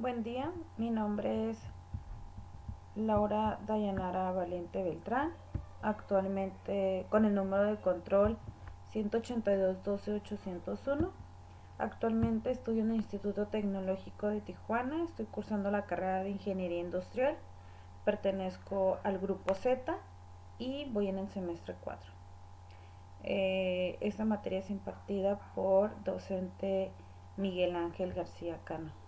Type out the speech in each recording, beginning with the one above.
Buen día, mi nombre es Laura Dayanara Valente Beltrán, actualmente con el número de control 182.12.801. Actualmente estudio en el Instituto Tecnológico de Tijuana, estoy cursando la carrera de Ingeniería Industrial, pertenezco al grupo Z y voy en el semestre 4. Esta materia es impartida por docente Miguel Ángel García Cano.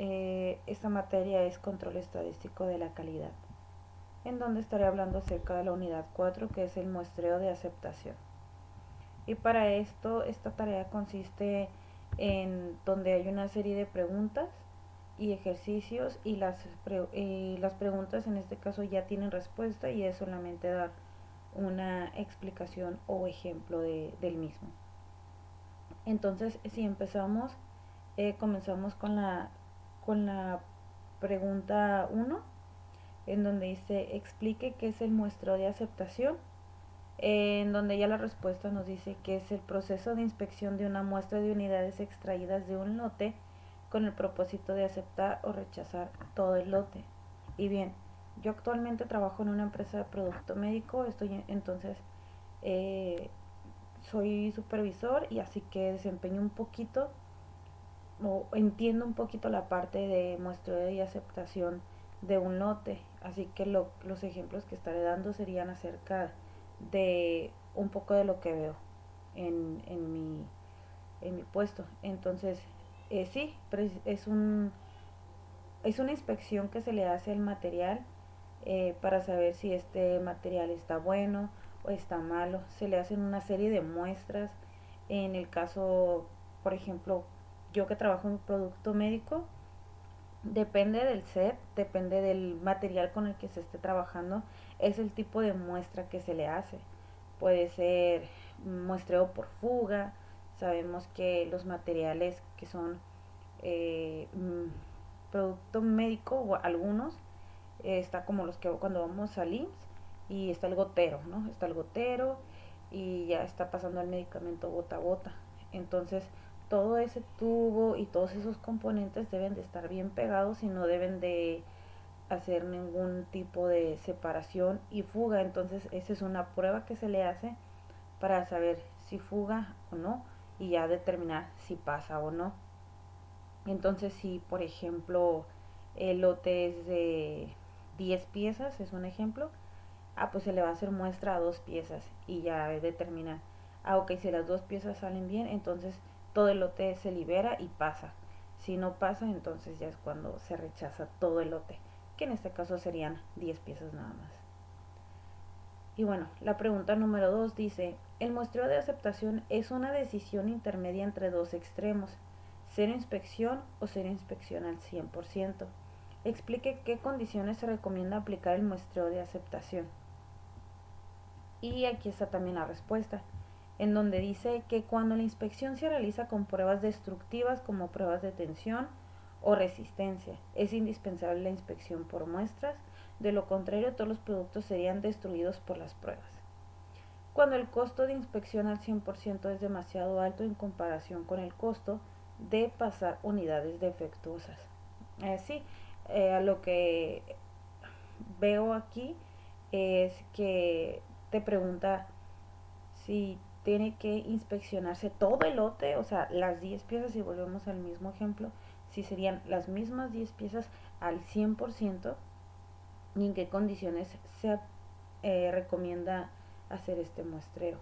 Esta materia es control estadístico de la calidad, en donde estaré hablando acerca de la unidad 4, que es el muestreo de aceptación. Y para esto, esta tarea consiste en donde hay una serie de preguntas y ejercicios y las preguntas en este caso ya tienen respuesta y es solamente dar una explicación o ejemplo del mismo. Entonces, si empezamos, comenzamos con la pregunta 1, en donde dice explique qué es el muestreo de aceptación, en donde ya la respuesta nos dice que es el proceso de inspección de una muestra de unidades extraídas de un lote con el propósito de aceptar o rechazar todo el lote. Y bien, yo actualmente trabajo en una empresa de producto médico, eh, soy supervisor y así que desempeño un poquito o entiendo un poquito la parte de muestreo y aceptación de un lote, así que los ejemplos que estaré dando serían acerca de un poco de lo que veo en, en, mi, en mi puesto. Entonces, sí, es una inspección que se le hace al material para saber si este material está bueno o está malo. Se le hacen una serie de muestras. En el caso, por ejemplo, yo que trabajo en un producto médico, depende del set, depende del material con el que se esté trabajando, es el tipo de muestra que se le hace. Puede ser muestreo por fuga. Sabemos que los materiales que son eh, producto médico o algunos, está como los que cuando vamos al IMSS y está el gotero, ¿no? Está el gotero y ya está pasando el medicamento gota a gota. Entonces, todo ese tubo y todos esos componentes deben de estar bien pegados y no deben de hacer ningún tipo de separación y fuga. Entonces, esa es una prueba que se le hace para saber si fuga o no y ya determinar si pasa o no. Entonces, si por ejemplo el lote es de 10 piezas, es un ejemplo, pues se le va a hacer muestra a 2 piezas y ya determina, ok, si las 2 piezas salen bien, entonces todo el lote se libera y pasa. Si no pasa, entonces ya es cuando se rechaza todo el lote, que en este caso serían 10 piezas nada más. Y bueno, la pregunta número 2 dice, el muestreo de aceptación es una decisión intermedia entre dos extremos, cero inspección o cero inspección al 100%. Explique qué condiciones se recomienda aplicar el muestreo de aceptación. Y aquí está también la respuesta, en donde dice que cuando la inspección se realiza con pruebas destructivas como pruebas de tensión o resistencia, es indispensable la inspección por muestras, de lo contrario todos los productos serían destruidos por las pruebas. Cuando el costo de inspección al 100% es demasiado alto en comparación con el costo de pasar unidades defectuosas. Sí, lo que veo aquí es que te pregunta si tiene que inspeccionarse todo el lote, o sea, las 10 piezas, si volvemos al mismo ejemplo, si serían las mismas 10 piezas al 100% y en qué condiciones se recomienda hacer este muestreo.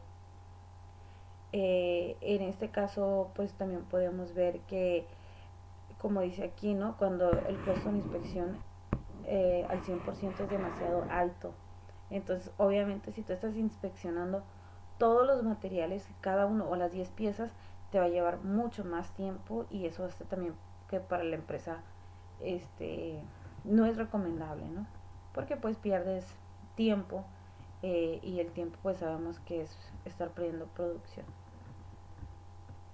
En este caso, pues también podemos ver que, como dice aquí, ¿no? Cuando el costo de inspección al 100% es demasiado alto. Entonces, obviamente, si tú estás inspeccionando todos los materiales, cada uno o las 10 piezas, te va a llevar mucho más tiempo y eso hace también que para la empresa no es recomendable, ¿no? Porque pues pierdes tiempo y el tiempo pues sabemos que es estar perdiendo producción.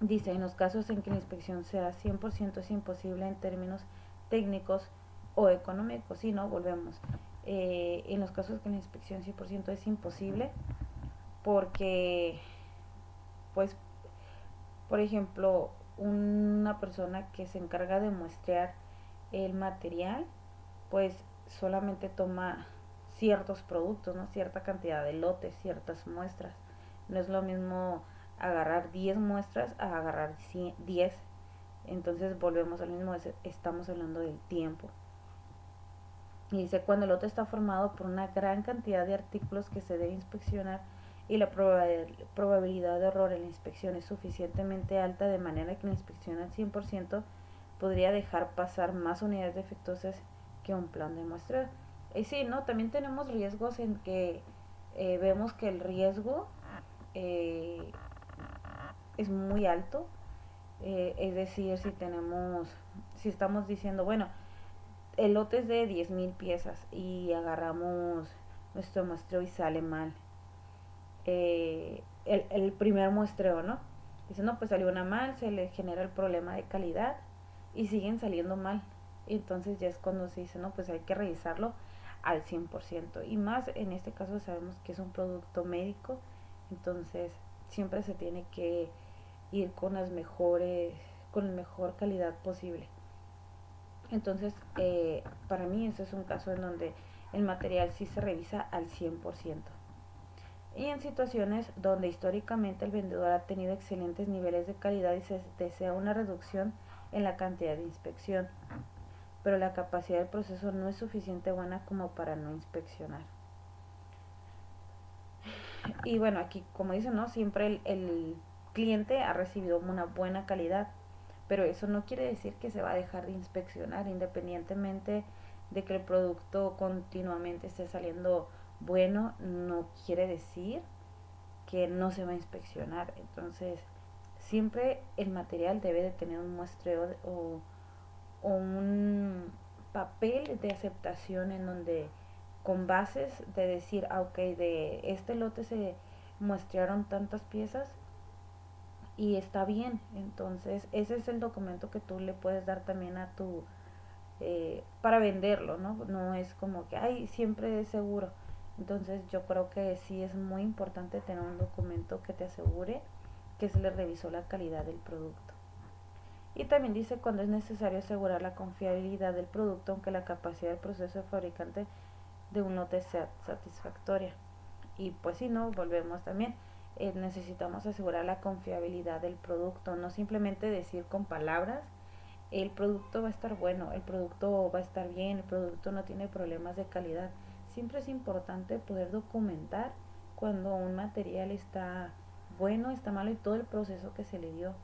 Dice, en los casos en que la inspección sea 100% es imposible en términos técnicos o económicos. Si no, volvemos. En los casos que la inspección 100% es imposible porque, pues, por ejemplo, una persona que se encarga de muestrear el material, pues solamente toma ciertos productos, ¿no? Cierta cantidad de lotes, ciertas muestras. No es lo mismo agarrar 10 muestras a agarrar 10. Entonces volvemos al mismo, estamos hablando del tiempo. Y dice, cuando el lote está formado por una gran cantidad de artículos que se debe inspeccionar y la probabilidad de error en la inspección es suficientemente alta de manera que la inspección al 100% podría dejar pasar más unidades defectuosas que un plan de muestreo. Y sí, ¿no? También tenemos riesgos en que vemos que el riesgo eh, es muy alto. Es decir, si estamos diciendo, bueno, el lote es de 10,000 piezas y agarramos nuestro muestreo y sale mal. El primer muestreo, ¿no? Dice, no, pues salió una mal, se le genera el problema de calidad y siguen saliendo mal. Y entonces ya es cuando se dice, no, pues hay que revisarlo al 100%. Y más en este caso sabemos que es un producto médico, entonces siempre se tiene que ir con las mejores, con la mejor calidad posible. Entonces, para mí ese es un caso en donde el material sí se revisa al 100%. Y en situaciones donde históricamente el vendedor ha tenido excelentes niveles de calidad y se desea una reducción en la cantidad de inspección, pero la capacidad del proceso no es suficiente buena como para no inspeccionar. Y bueno, aquí como dicen, ¿no? Siempre el cliente ha recibido una buena calidad, pero eso no quiere decir que se va a dejar de inspeccionar, independientemente de que el producto continuamente esté saliendo bueno, no quiere decir que no se va a inspeccionar. Entonces, siempre el material debe de tener un muestreo o un papel de aceptación en donde con bases de decir, ah, ok, de este lote se muestrearon tantas piezas y está bien. Entonces, ese es el documento que tú le puedes dar también a tu, para venderlo, ¿no? No es como que, ay, siempre es seguro. Entonces, yo creo que sí es muy importante tener un documento que te asegure que se le revisó la calidad del producto. Y también dice cuando es necesario asegurar la confiabilidad del producto, aunque la capacidad del proceso de fabricante de un lote sea satisfactoria. Y pues si no, volvemos también, necesitamos asegurar la confiabilidad del producto, no simplemente decir con palabras, el producto va a estar bueno, el producto va a estar bien, el producto no tiene problemas de calidad. Siempre es importante poder documentar cuando un material está bueno, está malo y todo el proceso que se le dio.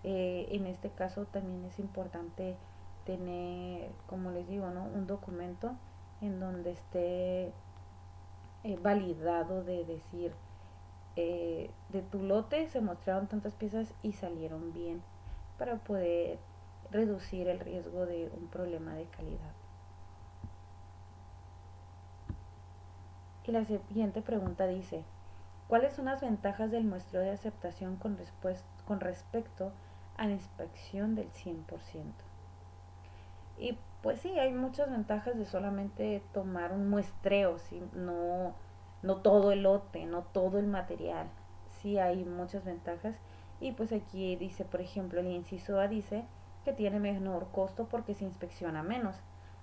En este caso también es importante tener, como les digo, ¿no? Un documento en donde esté validado de decir, de tu lote se mostraron tantas piezas y salieron bien para poder reducir el riesgo de un problema de calidad. Y la siguiente pregunta dice, ¿cuáles son las ventajas del muestreo de aceptación con respecto a la inspección del 100%? Y pues sí, hay muchas ventajas de solamente tomar un muestreo, ¿sí? No todo el lote, no todo el material. Sí hay muchas ventajas. Y pues aquí dice, por ejemplo, el inciso A dice que tiene menor costo porque se inspecciona menos,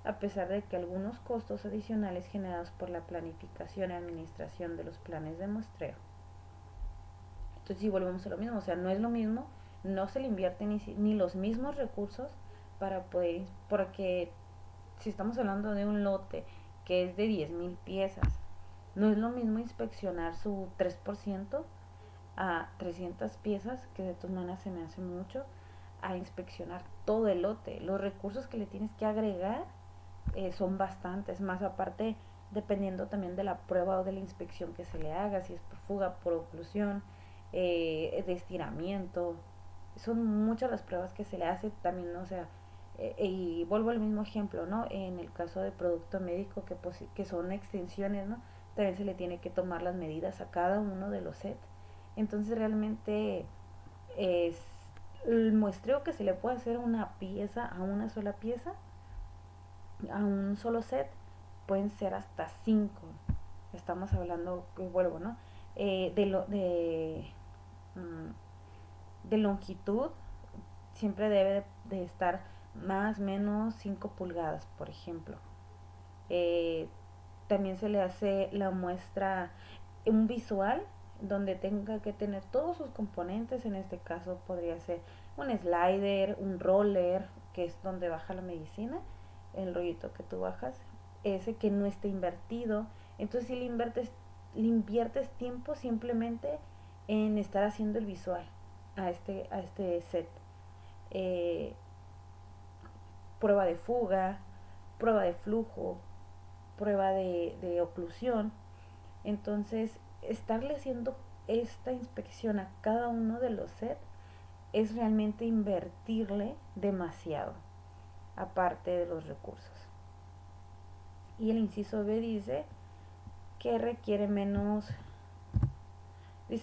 a pesar de que algunos costos adicionales generados por la planificación y administración de los planes de muestreo. Entonces sí volvemos a lo mismo, o sea, no es lo mismo, no se le invierte ni los mismos recursos para poder, porque si estamos hablando de un lote que es de 10,000 piezas, no es lo mismo inspeccionar su 3% a 300 piezas, que de todas maneras se me hace mucho, a inspeccionar todo el lote. Los recursos que le tienes que agregar son bastantes, más aparte dependiendo también de la prueba o de la inspección que se le haga, si es por fuga, por oclusión, de estiramiento. Son muchas las pruebas que se le hace también, ¿no? O sea, y vuelvo al mismo ejemplo, ¿no? En el caso de producto médico que son extensiones, ¿no? También se le tiene que tomar las medidas a cada uno de los sets. Entonces realmente es el muestreo que se le puede hacer a una pieza, a una sola pieza, a un solo set, pueden ser hasta 5. Estamos hablando, vuelvo, ¿no? De longitud siempre debe de estar más o menos 5 pulgadas, por ejemplo. Eh, También se le hace la muestra, un visual donde tenga que tener todos sus componentes. En este caso podría ser un slider, un roller, que es donde baja la medicina, el rollito que tú bajas, ese que no esté invertido. Entonces si le inviertes tiempo simplemente en estar haciendo el visual a este set. Eh, Prueba de fuga, prueba de flujo, prueba de oclusión. Entonces, estarle haciendo esta inspección a cada uno de los sets es realmente invertirle demasiado, aparte de los recursos. Y el inciso B que requiere menos,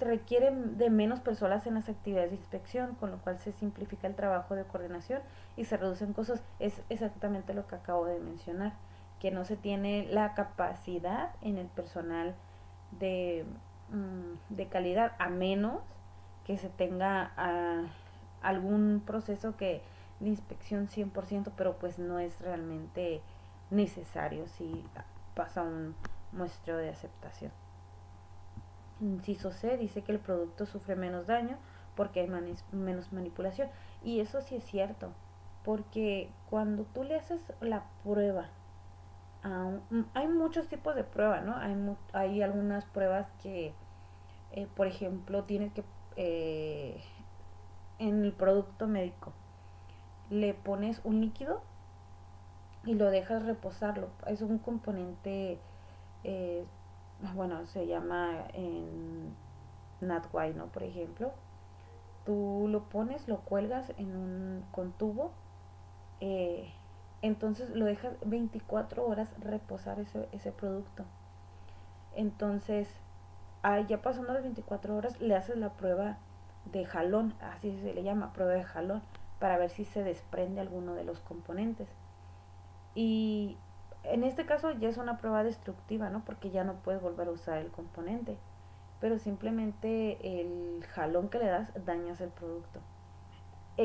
requiere de menos personas en las actividades de inspección, con lo cual se simplifica el trabajo de coordinación y se reducen costos. Es exactamente lo que acabo de mencionar, que no se tiene la capacidad en el personal de, de calidad, a menos que se tenga algún proceso de inspección 100%, pero pues no es realmente necesario si pasa un muestreo de aceptación. Inciso C dice que el producto sufre menos daño porque hay menos manipulación. Y eso sí es cierto, porque cuando tú le haces la prueba, hay muchos tipos de pruebas, ¿no? Hay algunas pruebas que, por ejemplo, tienes que, en el producto médico, le pones un líquido y lo dejas reposarlo. Es un componente, eh, bueno, se llama en NatWi, ¿no? Por ejemplo, tú lo pones, lo cuelgas con tubo, eh, entonces lo dejas 24 horas reposar ese producto. Entonces, ya pasando las 24 horas, le haces la prueba de jalón, así se le llama, prueba de jalón, para ver si se desprende alguno de los componentes. Y en este caso ya es una prueba destructiva, ¿no? Porque ya no puedes volver a usar el componente, pero simplemente el jalón que le das dañas el producto.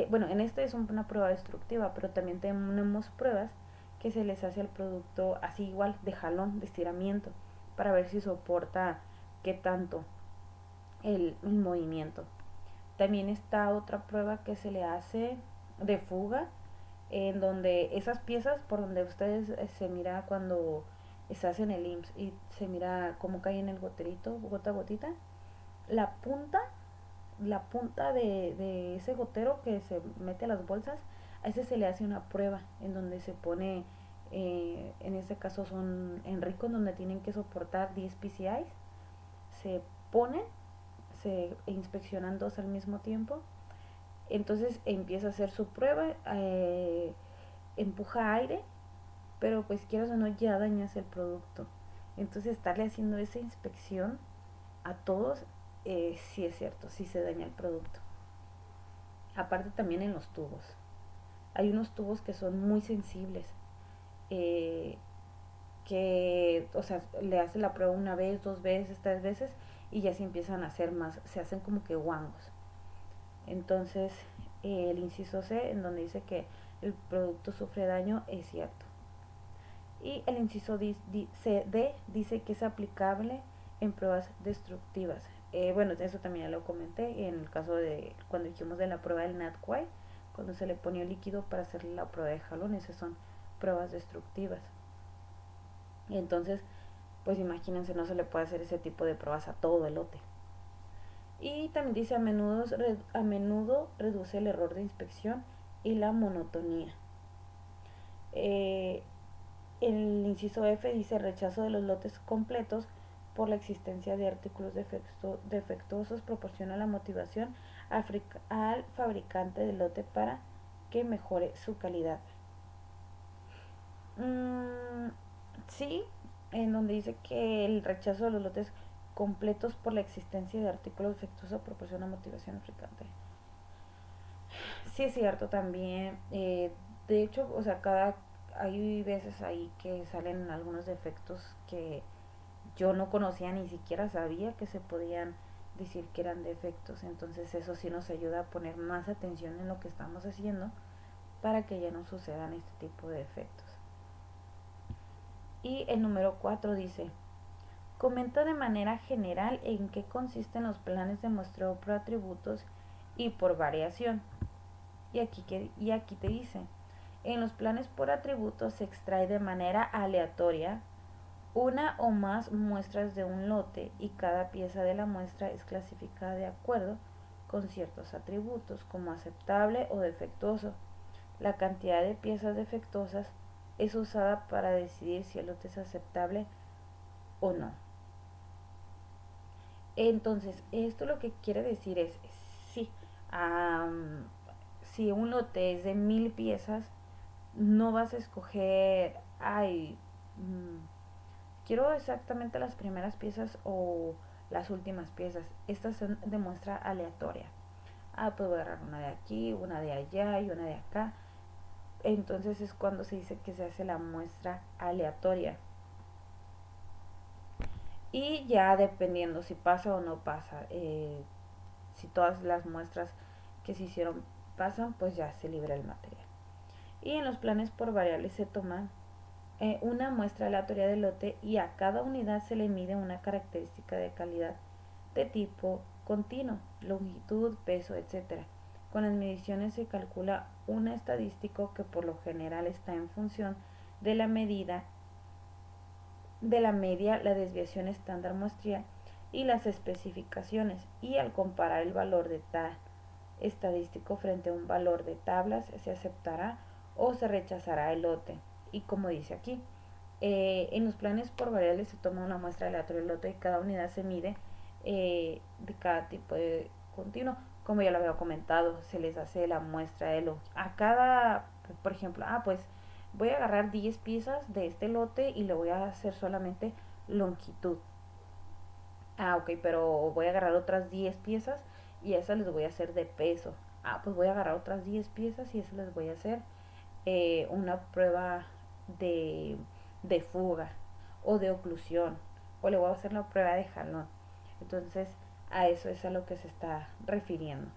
Bueno, en este es una prueba destructiva, pero también tenemos pruebas que se les hace al producto así igual, de jalón, de estiramiento, para ver si soporta qué tanto el movimiento. También está otra prueba que se le hace de fuga, en donde esas piezas por donde ustedes se mira cuando se hace en el IMSS y se mira cómo cae en el goterito, gota a gotita, la punta de ese gotero que se mete a las bolsas, a ese se le hace una prueba en donde se pone, en este caso son en ricos donde tienen que soportar 10 PCIs, se ponen, se inspeccionan dos al mismo tiempo, entonces empieza a hacer su prueba, empuja aire, pero pues quieras o no ya dañas el producto. Entonces estarle haciendo esa inspección a todos, sí es cierto, sí se daña el producto. Aparte también en los tubos. Hay unos tubos que son muy sensibles, eh, que, o sea, le hace la prueba una vez, dos veces, tres veces y ya se empiezan a hacer más, se hacen como que guangos. Entonces, el inciso C, en donde dice que el producto sufre daño, es cierto. Y el inciso D dice que es aplicable en pruebas destructivas. Bueno, eso también ya lo comenté en el caso de cuando dijimos de la prueba del NatQuai, cuando se le ponía líquido para hacer la prueba de jalón, esas son pruebas destructivas. Y entonces, pues imagínense, no se le puede hacer ese tipo de pruebas a todo el lote. Y también dice a menudo reduce el error de inspección y la monotonía. Eh, El inciso F dice rechazo de los lotes completos por la existencia de artículos defectuosos proporciona la motivación al fabricante del lote para que mejore su calidad. Mm, sí, en donde dice que el rechazo de los lotes completos por la existencia de artículos defectuosos proporciona motivación al fabricante. Sí es cierto también. De hecho, o sea, hay veces ahí que salen algunos defectos que yo no conocía, ni siquiera sabía que se podían decir que eran defectos. Entonces eso sí nos ayuda a poner más atención en lo que estamos haciendo para que ya no sucedan este tipo de defectos. Y el número 4 dice, comenta de manera general en qué consisten los planes de muestreo por atributos y por variación. Y aquí te dice, en los planes por atributos se extrae de manera aleatoria una o más muestras de un lote y cada pieza de la muestra es clasificada de acuerdo con ciertos atributos como aceptable o defectuoso. La cantidad de piezas defectuosas es usada para decidir si el lote es aceptable o no. Entonces, esto lo que quiere decir es, sí, um, si un lote es de 1000 piezas, no vas a escoger, quiero exactamente las primeras piezas o las últimas piezas. Estas son de muestra aleatoria. Puedo agarrar una de aquí, una de allá y una de acá. Entonces es cuando se dice que se hace la muestra aleatoria. Y ya dependiendo si pasa o no pasa, si todas las muestras que se hicieron pasan, pues ya se libra el material. Y en los planes por variables se toma una muestra aleatoria del lote y a cada unidad se le mide una característica de calidad de tipo continuo, longitud, peso, etc. Con las mediciones se calcula un estadístico que por lo general está en función de la medida de la media, la desviación estándar muestral y las especificaciones, y al comparar el valor de tal estadístico frente a un valor de tablas se aceptará o se rechazará el lote. Y como dice aquí, en los planes por variables se toma una muestra aleatoria del lote y cada unidad se mide de cada tipo de continuo. Como ya lo había comentado, se les hace la muestra de lo a cada, por ejemplo, pues voy a agarrar 10 piezas de este lote y le voy a hacer solamente longitud. Ok, pero voy a agarrar otras 10 piezas y a esas les voy a hacer de peso. Pues voy a agarrar otras 10 piezas y a esas les voy a hacer una prueba de, de fuga o de oclusión, o le voy a hacer una prueba de jalón. Entonces, a eso es a lo que se está refiriendo.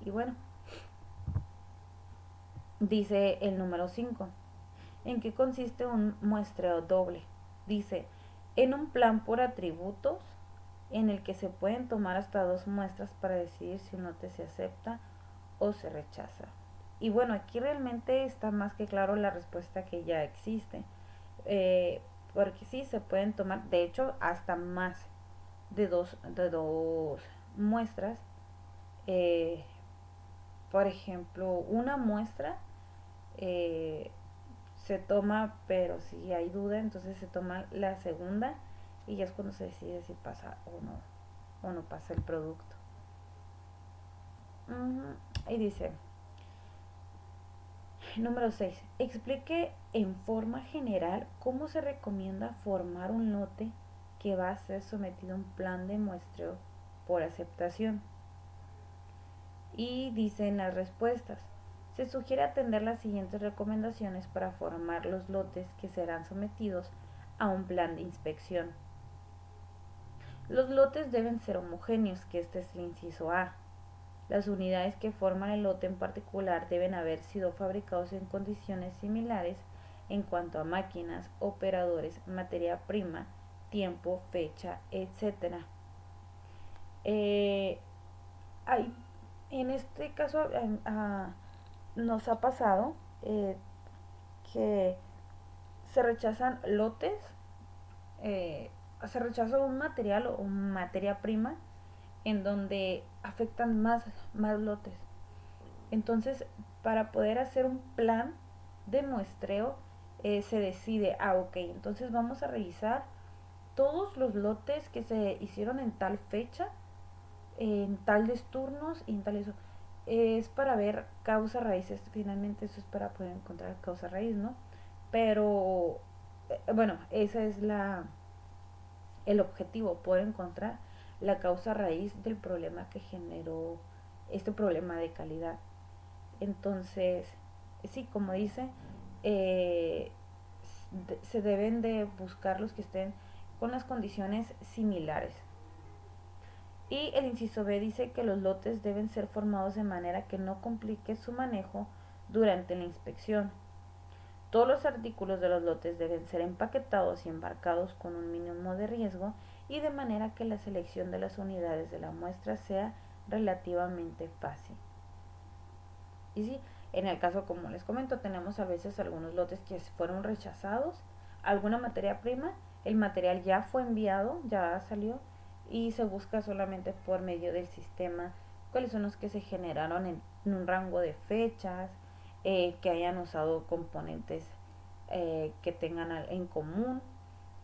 Y bueno, dice el número 5. ¿En qué consiste un muestreo doble? Dice, en un plan por atributos en el que se pueden tomar hasta 2 muestras para decidir si un lote se acepta o se rechaza. Y bueno, aquí realmente está más que claro la respuesta que ya existe. Porque sí, se pueden tomar, de hecho, hasta más de dos muestras. Eh, por ejemplo, una muestra eh, se toma, pero si hay duda, entonces se toma la segunda y ya es cuando se decide si pasa o no pasa el producto. Y dice, número 6. Explique en forma general cómo se recomienda formar un lote que va a ser sometido a un plan de muestreo por aceptación. Y dicen las respuestas. Se sugiere atender las siguientes recomendaciones para formar los lotes que serán sometidos a un plan de inspección. Los lotes deben ser homogéneos, que este es el inciso A. Las unidades que forman el lote en particular deben haber sido fabricados en condiciones similares en cuanto a máquinas, operadores, materia prima, tiempo, fecha, etc. Hay, en este caso nos ha pasado que se rechazan lotes, se rechaza un material o materia prima en donde afectan más lotes. Entonces, para poder hacer un plan de muestreo, se decide, ok, entonces vamos a revisar todos los lotes que se hicieron en tal fecha, en tales turnos y en tal eso. Es para ver causa raíces, finalmente eso es para poder encontrar causa raíz, ¿no? Pero, bueno, ese es el objetivo, poder encontrar la causa raíz del problema que generó este problema de calidad. Entonces, sí, como dice, se deben de buscar los que estén con las condiciones similares. Y el inciso B dice que los lotes deben ser formados de manera que no complique su manejo durante la inspección. Todos los artículos de los lotes deben ser empaquetados y embarcados con un mínimo de riesgo y de manera que la selección de las unidades de la muestra sea relativamente fácil. Y sí, en el caso, como les comento, tenemos a veces algunos lotes que fueron rechazados, alguna materia prima, el material ya fue enviado, ya salió, y se busca solamente por medio del sistema cuáles son los que se generaron en un rango de fechas, que hayan usado componentes que tengan en común,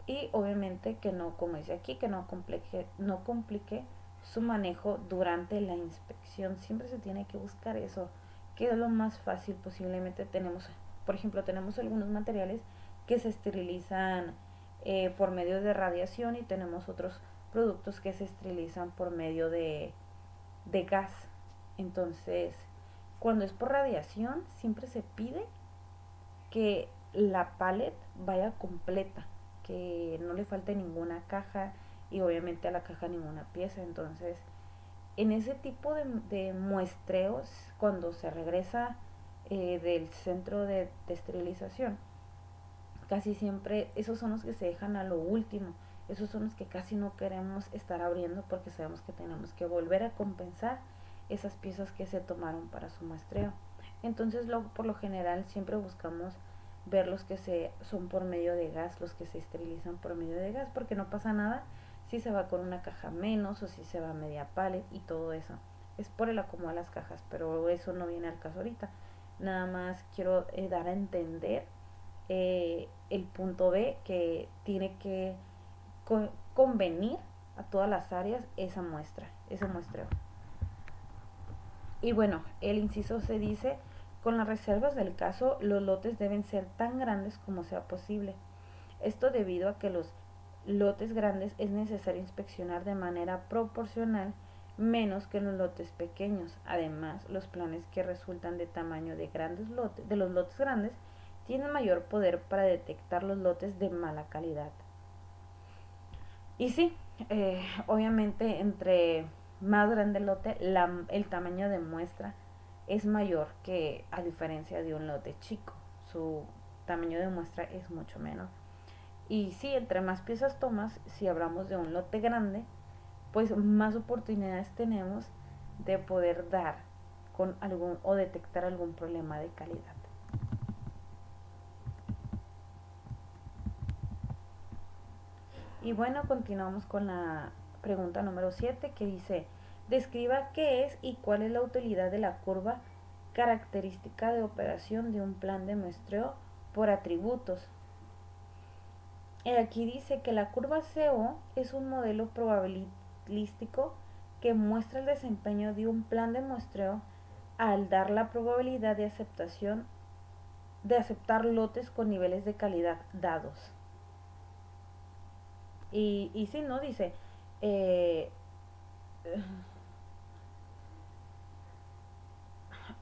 y obviamente que no, como dice aquí, que no complique su manejo durante la inspección. Siempre se tiene que buscar eso, que es lo más fácil. Posiblemente tenemos, por ejemplo, tenemos algunos materiales que se esterilizan por medio de radiación, y tenemos otros productos que se esterilizan por medio de gas. Entonces, cuando es por radiación, siempre se pide que la pallet vaya completa, que no le falte ninguna caja, y obviamente a la caja ninguna pieza. Entonces, en ese tipo de muestreos, cuando se regresa del centro de esterilización, casi siempre esos son los que se dejan a lo último. Esos son los que casi no queremos estar abriendo, porque sabemos que tenemos que volver a compensar esas piezas que se tomaron para su muestreo. Entonces, por lo general siempre buscamos ver los que son por medio de gas, los que se esterilizan por medio de gas, porque no pasa nada si se va con una caja menos o si se va media pallet y todo eso. Es por el acomodo de las cajas, pero eso no viene al caso ahorita. Nada más quiero dar a entender el punto B, que tiene que convenir a todas las áreas esa muestra, ese muestreo. Y bueno, el inciso se dice: con las reservas del caso, los lotes deben ser tan grandes como sea posible. Esto debido a que los lotes grandes es necesario inspeccionar de manera proporcional menos que en los lotes pequeños. Además, los planes que resultan de tamaño de los lotes grandes tienen mayor poder para detectar los lotes de mala calidad. Y sí, obviamente entre más grande el lote, el tamaño de muestra es mayor, que a diferencia de un lote chico. Su tamaño de muestra es mucho menor. Y sí, entre más piezas tomas, si hablamos de un lote grande, pues más oportunidades tenemos de poder dar con algún o detectar algún problema de calidad. Y bueno, continuamos con la pregunta número 7, que dice: describa qué es y cuál es la utilidad de la curva característica de operación de un plan de muestreo por atributos. Aquí dice que la curva CO es un modelo probabilístico que muestra el desempeño de un plan de muestreo al dar la probabilidad de aceptar lotes con niveles de calidad dados. Y sí, ¿no? Dice, eh,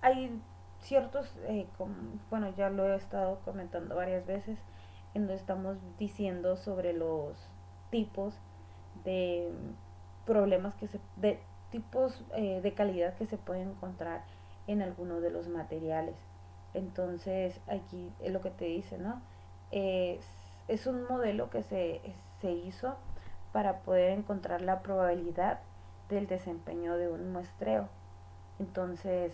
hay ciertos, bueno, ya lo he estado comentando varias veces, en donde estamos diciendo sobre los tipos de problemas de tipos de calidad que se pueden encontrar en alguno de los materiales. Entonces, aquí es lo que te dice, ¿no? Es un modelo que se hizo para poder encontrar la probabilidad del desempeño de un muestreo. Entonces,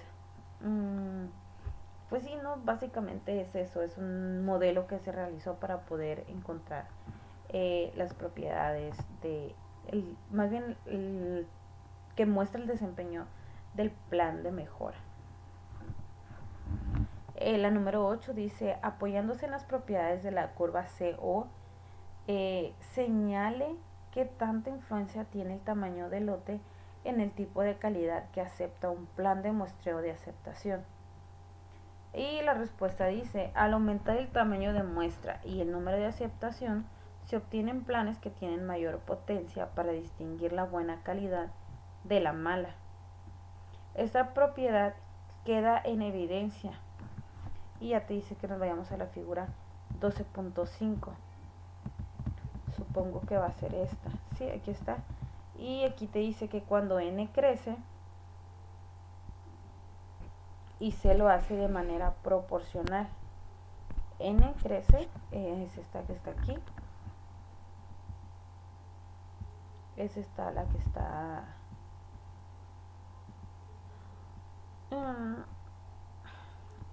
pues sí, no, básicamente es eso, es un modelo que se realizó para poder encontrar las propiedades más bien que muestra el desempeño del plan de mejora. La número 8 dice: apoyándose en las propiedades de la curva CO, señale qué tanta influencia tiene el tamaño del lote en el tipo de calidad que acepta un plan de muestreo de aceptación. Y la respuesta dice: al aumentar el tamaño de muestra y el número de aceptación, se obtienen planes que tienen mayor potencia para distinguir la buena calidad de la mala. Esta propiedad queda en evidencia, y ya te dice que nos vayamos a la figura 12.5. supongo que va a ser esta. Sí, aquí está. Y aquí te dice que cuando n crece y C lo hace de manera proporcional. N crece, es esta que está aquí. Es esta la que está...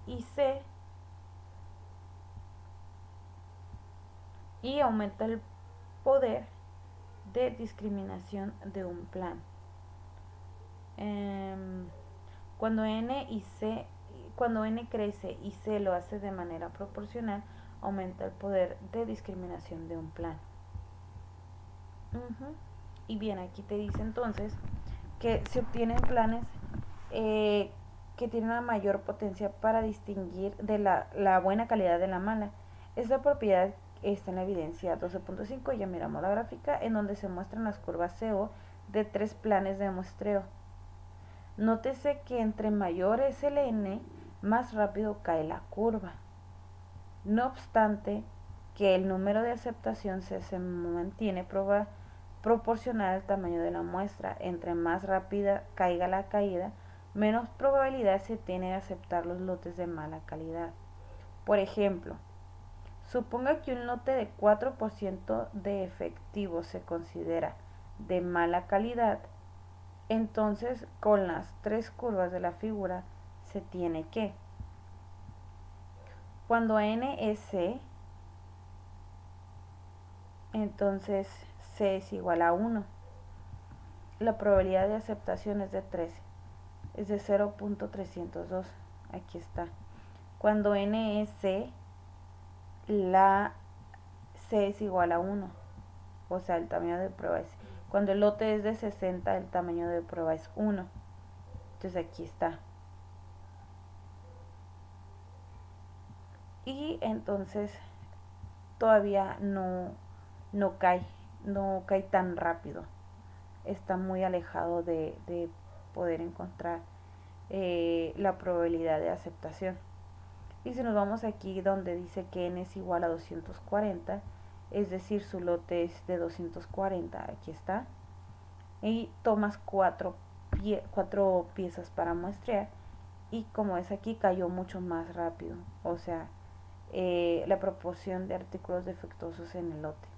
y C, y aumenta el poder de discriminación de un plan. Cuando cuando n crece y C lo hace de manera proporcional, aumenta el poder de discriminación de un plan. Y bien, aquí te dice entonces que se obtienen planes que tienen una mayor potencia para distinguir de la buena calidad de la mala. Esta propiedad está en la evidencia 12.5, ya miramos la gráfica, en donde se muestran las curvas CO de 3 planes de muestreo. Nótese que entre mayor es el n, más rápido cae la curva. No obstante, que el número de aceptación se mantiene proporcional al tamaño de la muestra. Entre más rápida caiga la caída, menos probabilidad se tiene de aceptar los lotes de mala calidad. Por ejemplo, suponga que un lote de 4% de efectivo se considera de mala calidad. Entonces, con las 3 curvas de la figura, se tiene que, cuando n es C, entonces C es igual a 1. La probabilidad de aceptación es de 13, es de 0.302. Aquí está. Cuando n es C, la C es igual a 1. O sea, el tamaño de prueba es... Cuando el lote es de 60, el tamaño de prueba es 1. Entonces aquí está. Y entonces todavía no cae tan rápido. Está muy alejado de poder encontrar la probabilidad de aceptación. Y si nos vamos aquí donde dice que n es igual a 240, es decir, su lote es de 240, aquí está, y tomas 4 piezas para muestrear, y como es aquí, cayó mucho más rápido, o sea, la proporción de artículos defectuosos en el lote.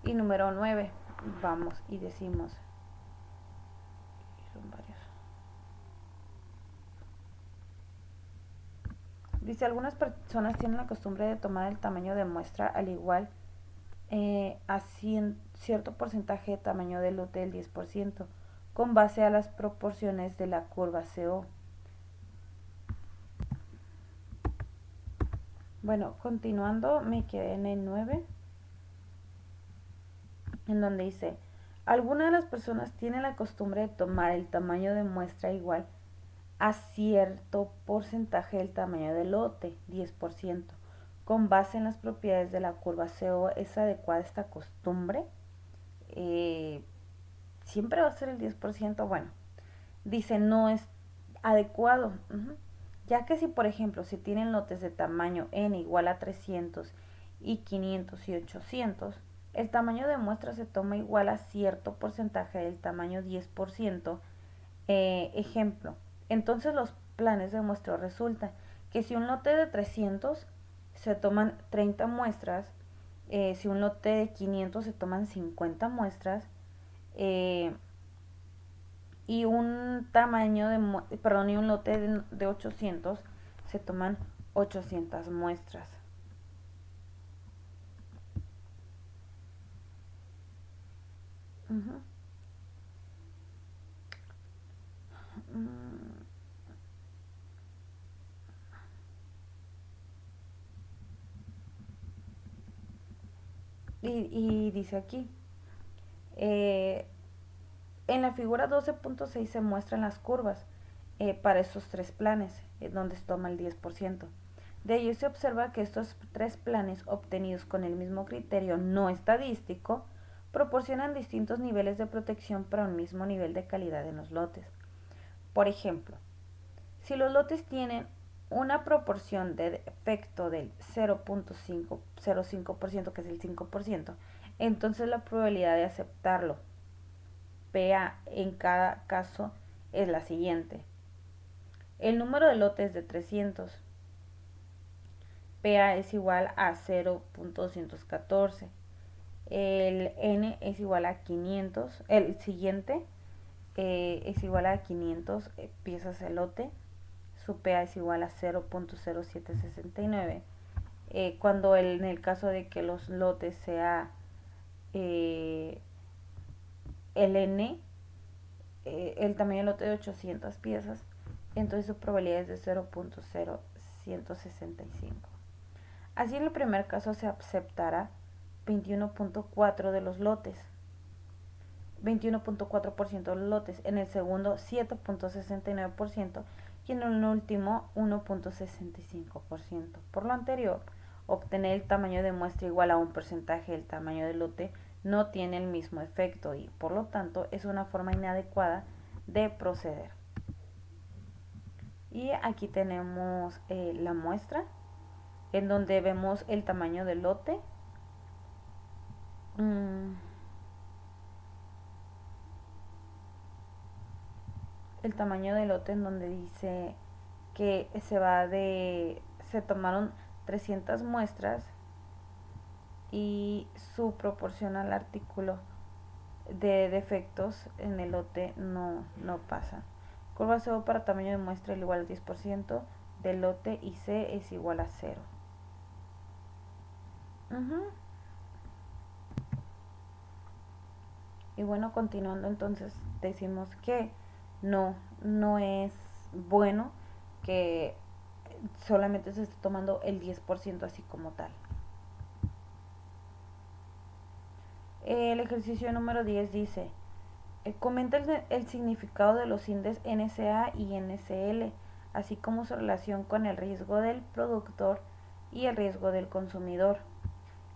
Y número 9, vamos y decimos, son varios. Dice, algunas personas tienen la costumbre de tomar el tamaño de muestra al igual a cierto porcentaje de tamaño del lote del 10%, con base a las proporciones de la curva CO. Bueno, continuando, me quedé en el 9, en donde dice, algunas de las personas tienen la costumbre de tomar el tamaño de muestra igual a cierto porcentaje del tamaño del lote, 10%, con base en las propiedades de la curva CO. ¿Es adecuada esta costumbre? Siempre va a ser el 10%. Bueno, dice no es adecuado, ya que si por ejemplo si tienen lotes de tamaño n igual a 300 y 500 y 800, el tamaño de muestra se toma igual a cierto porcentaje del tamaño 10%. Ejemplo, entonces los planes de muestreo resulta que si un lote de 300 se toman 30 muestras, si un lote de 500 se toman 50 muestras, y un y un lote de 800 se toman 800 muestras. Y dice aquí, en la figura 12.6 se muestran las curvas para estos 3 planes, donde se toma el 10%. De ello se observa que estos 3 planes obtenidos con el mismo criterio no estadístico proporcionan distintos niveles de protección para un mismo nivel de calidad en los lotes. Por ejemplo, si los lotes tienen una proporción de defecto del 0.05%, que es el 5%, entonces la probabilidad de aceptarlo PA en cada caso es la siguiente. El número de lotes de 300, PA es igual a 0.214. El N es igual a 500. El siguiente es igual a 500 piezas de lote. Su PA es igual a 0.0769. Cuando en el caso de que los lotes sea el N, el tamaño del lote de 800 piezas, entonces su probabilidad es de 0.0165. Así en el primer caso se aceptará 21.4 de los lotes, 21.4% de los lotes, en el segundo 7.69% y en el último 1.65%. Por lo anterior, obtener el tamaño de muestra igual a un porcentaje del tamaño del lote no tiene el mismo efecto y por lo tanto es una forma inadecuada de proceder. Y aquí tenemos la muestra en donde vemos el tamaño del lote. El tamaño del lote en donde dice que se tomaron 300 muestras y su proporción al artículo de defectos en el lote no pasa. Curva CO para tamaño de muestra es igual al 10% del lote y C es igual a 0. Y bueno, continuando, entonces decimos que no es bueno que solamente se esté tomando el 10% así como tal. El ejercicio número 10 dice, comenta el significado de los índices NSA y NSL, así como su relación con el riesgo del productor y el riesgo del consumidor.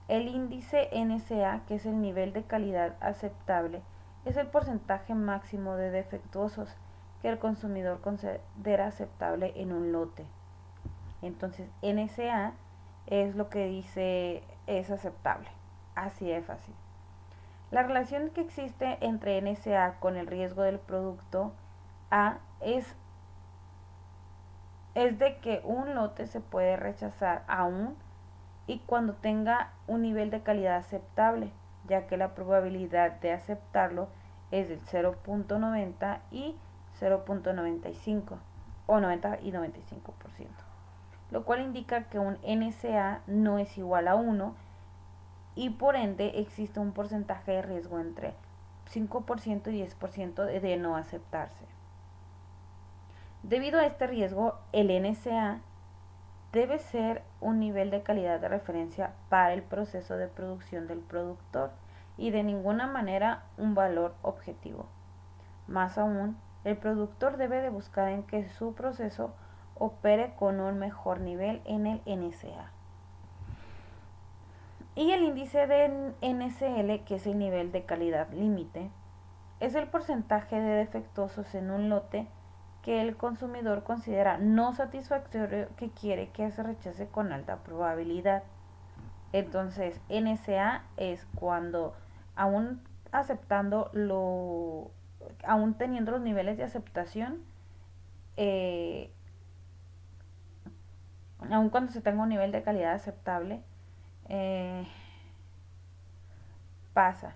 El índice NSA, que es el nivel de calidad aceptable, es el porcentaje máximo de defectuosos que el consumidor considera aceptable en un lote. Entonces, NSA es lo que dice es aceptable. Así de fácil. La relación que existe entre NSA con el riesgo del producto A es de que un lote se puede rechazar aún y cuando tenga un nivel de calidad aceptable, ya que la probabilidad de aceptarlo es del 0.90 y 0.95 o 90 y 95%, lo cual indica que un NSA no es igual a 1 y por ende existe un porcentaje de riesgo entre 5% y 10% de no aceptarse. Debido a este riesgo, el NSA debe ser un nivel de calidad de referencia para el proceso de producción del productor y de ninguna manera un valor objetivo. Más aún, el productor debe de buscar en que su proceso opere con un mejor nivel en el NSA. Y el índice de NSL, que es el nivel de calidad límite, es el porcentaje de defectuosos en un lote que el consumidor considera no satisfactorio que quiere que se rechace con alta probabilidad. Entonces, NSA es cuando aún aún teniendo los niveles de aceptación, aún cuando se tenga un nivel de calidad aceptable, pasa.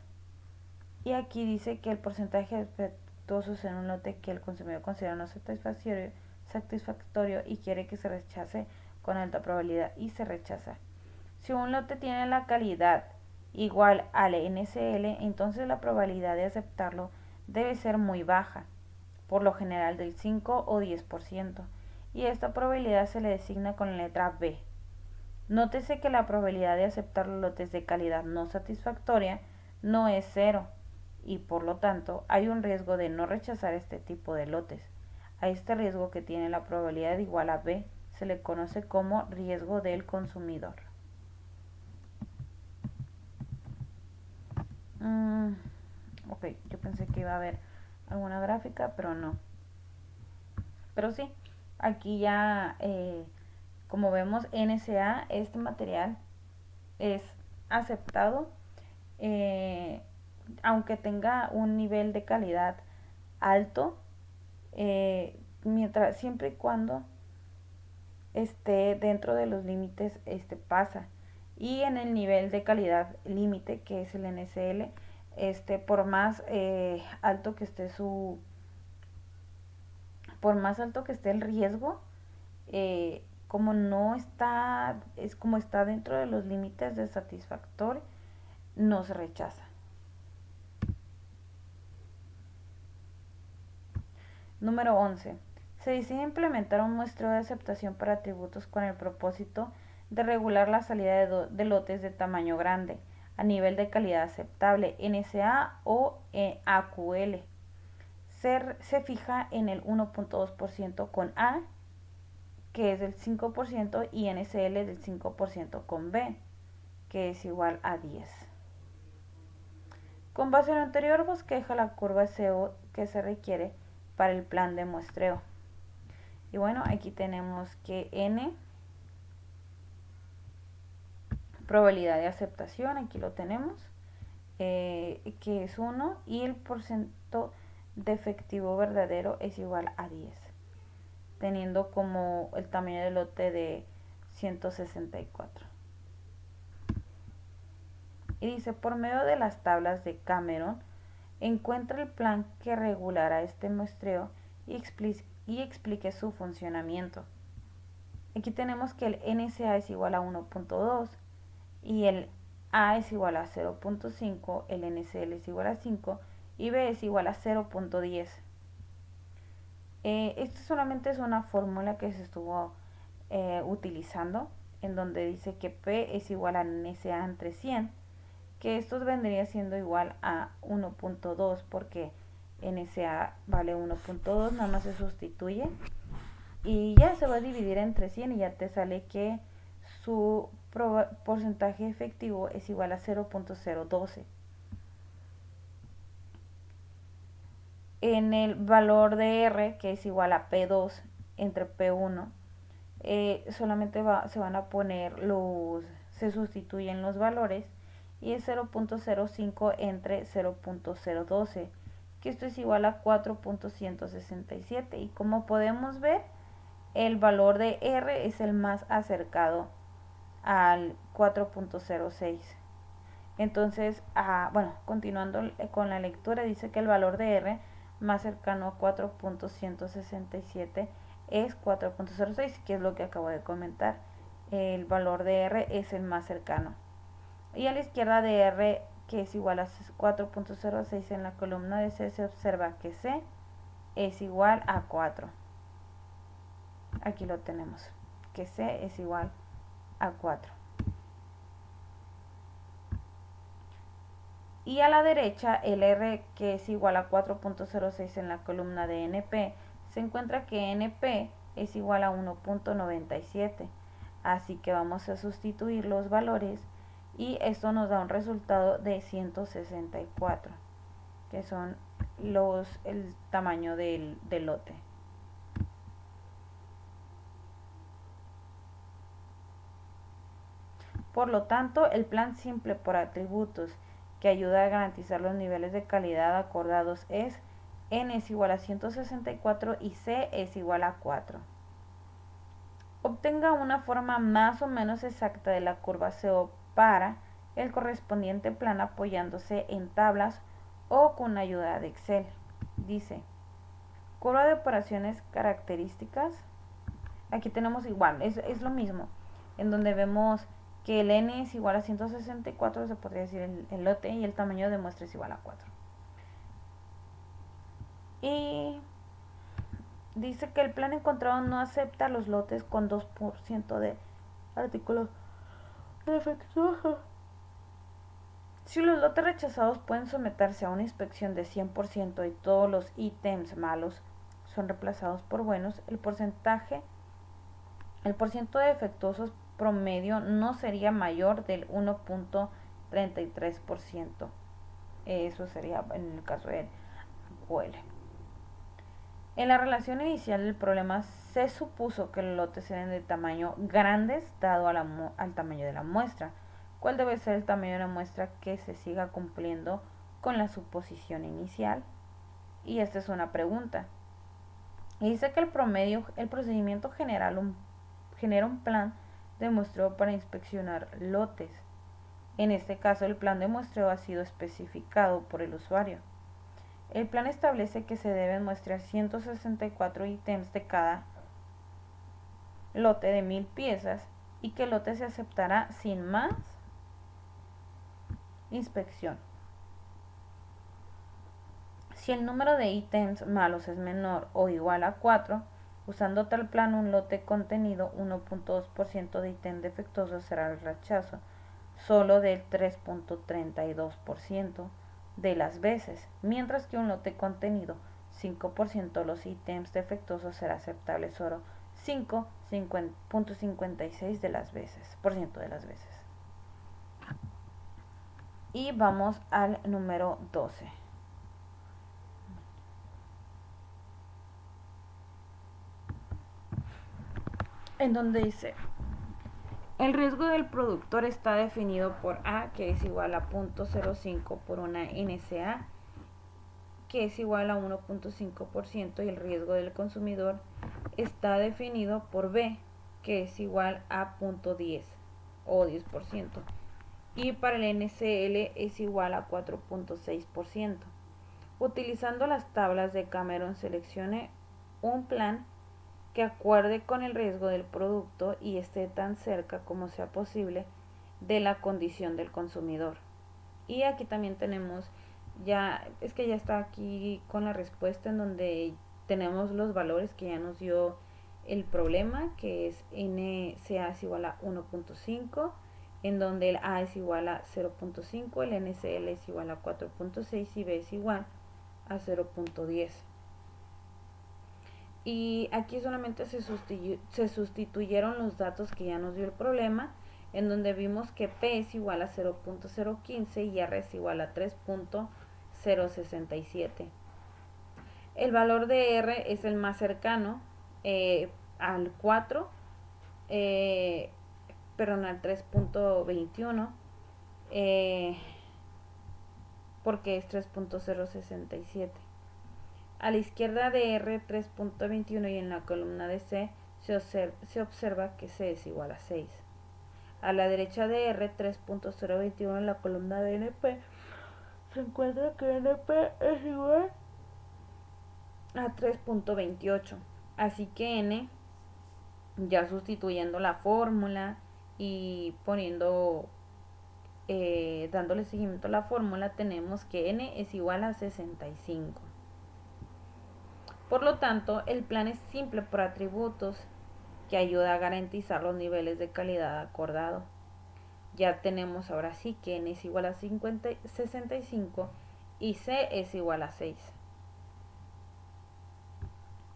Y aquí dice que el porcentaje de defectuosos en un lote que el consumidor considera no satisfactorio y quiere que se rechace con alta probabilidad y se rechaza. Si un lote tiene la calidad igual al NSL, entonces la probabilidad de aceptarlo debe ser muy baja, por lo general del 5 o 10%, y esta probabilidad se le designa con la letra B. Nótese que la probabilidad de aceptar los lotes de calidad no satisfactoria no es cero, y por lo tanto hay un riesgo de no rechazar este tipo de lotes. A este riesgo, que tiene la probabilidad igual a B, se le conoce como riesgo del consumidor. Ok, yo pensé que iba a haber alguna gráfica, pero no. Pero sí, Aquí ya, como vemos, NSA, este material es aceptado, eh, aunque tenga un nivel de calidad alto, siempre y cuando esté dentro de los límites, pasa. Y en el nivel de calidad límite, que es el NSL, por más alto que esté por más alto que esté el riesgo, como no está, es como está dentro de los límites de satisfactorio, no se rechaza. Número 11. Se decide implementar un muestreo de aceptación para atributos con el propósito de regular la salida de lotes de tamaño grande a nivel de calidad aceptable, NSA o AQL. Se fija en el 1.2% con A, que es del 5%, y NSL del 5% con B, que es igual a 10. Con base en lo anterior, bosqueja la curva SEO que se requiere para el plan de muestreo. Y bueno, aquí tenemos que N, probabilidad de aceptación, aquí lo tenemos, que es 1, y el porcentaje de efectivo verdadero es igual a 10, teniendo como el tamaño del lote de 164. Y dice, por medio de las tablas de Cameron, encuentra el plan que regulará este muestreo y explique su funcionamiento. Aquí tenemos que el NSA es igual a 1.2 y el A es igual a 0.5, el NCL es igual a 5 y B es igual a 0.10. Esto solamente es una fórmula que se estuvo utilizando, en donde dice que P es igual a NSA entre 100, que esto vendría siendo igual a 1.2 porque NSA vale 1.2, nada más se sustituye y ya se va a dividir entre 100 y ya te sale que su porcentaje efectivo es igual a 0.012. En el valor de R, que es igual a P2 entre P1, solamente se van a poner se sustituyen los valores y es 0.05 entre 0.012, que esto es igual a 4.167. Y como podemos ver, el valor de R es el más acercado al 4.06. Entonces, bueno, continuando con la lectura, dice que el valor de R más cercano a 4.167 es 4.06, que es lo que acabo de comentar. El valor de R es el más cercano. Y a la izquierda de R, que es igual a 4.06, en la columna de C se observa que C es igual a 4. Aquí lo tenemos, que C es igual a 4. Y a la derecha, el R, que es igual a 4.06 en la columna de NP, se encuentra que NP es igual a 1.97. Así que vamos a sustituir los valores y esto nos da un resultado de 164, que son el tamaño del lote. Por lo tanto, el plan simple por atributos que ayuda a garantizar los niveles de calidad acordados es N es igual a 164 y C es igual a 4. Obtenga una forma más o menos exacta de la curva CO para el correspondiente plan apoyándose en tablas o con ayuda de Excel. Dice, curva de operaciones características. Aquí tenemos igual, es lo mismo, en donde vemos que el N es igual a 164, se podría decir el lote, y el tamaño de muestra es igual a 4. Y dice que el plan encontrado no acepta los lotes con 2% de artículos defectuosos. Si los lotes rechazados pueden someterse a una inspección de 100% y todos los ítems malos son reemplazados por buenos, el porciento de defectuosos promedio no sería mayor del 1.33%. Eso sería en el caso de AQL. En la relación inicial del problema se supuso que los lotes eran de tamaño grandes dado al tamaño de la muestra. ¿Cuál debe ser el tamaño de la muestra que se siga cumpliendo con la suposición inicial? Y esta es una pregunta. Y dice que el procedimiento genera un plan de muestreo para inspeccionar lotes. En este caso, el plan de muestreo ha sido especificado por el usuario. El plan establece que se deben muestrear 164 ítems de cada lote de 1000 piezas y que el lote se aceptará sin más inspección. Si el número de ítems malos es menor o igual a 4, usando tal plan un lote contenido 1.2% de ítem defectuoso será el rechazo, solo del 3.32% de las veces, mientras que un lote contenido 5% de los ítems defectuosos será aceptable solo 5.56% de las veces. Y vamos al número 12. En donde dice, el riesgo del productor está definido por A, que es igual a 0.05 por una NSA, que es igual a 1.5%, y el riesgo del consumidor está definido por B, que es igual a 0.10 o 10%, y para el NCL es igual a 4.6%. Utilizando las tablas de Cameron, seleccione un plan que acuerde con el riesgo del producto y esté tan cerca como sea posible de la condición del consumidor. Y aquí también tenemos, ya está aquí con la respuesta en donde tenemos los valores que ya nos dio el problema, que es NCA es igual a 1.5, en donde el A es igual a 0.5, el NCL es igual a 4.6 y B es igual a 0.10. Y aquí solamente se sustituyeron los datos que ya nos dio el problema, en donde vimos que P es igual a 0.015 y R es igual a 3.067. El valor de R es el más cercano al 4, perdón, al 3.21, porque es 3.067. A la izquierda de R 3.21 y en la columna de C se observa que C es igual a 6. A la derecha de R 3.021 en la columna de NP se encuentra que NP es igual a 3.28. Así que N, ya sustituyendo la fórmula y dándole seguimiento a la fórmula, tenemos que N es igual a 65. Por lo tanto, el plan es simple por atributos que ayuda a garantizar los niveles de calidad acordado. Ya tenemos ahora sí que N es igual a 65 y C es igual a 6.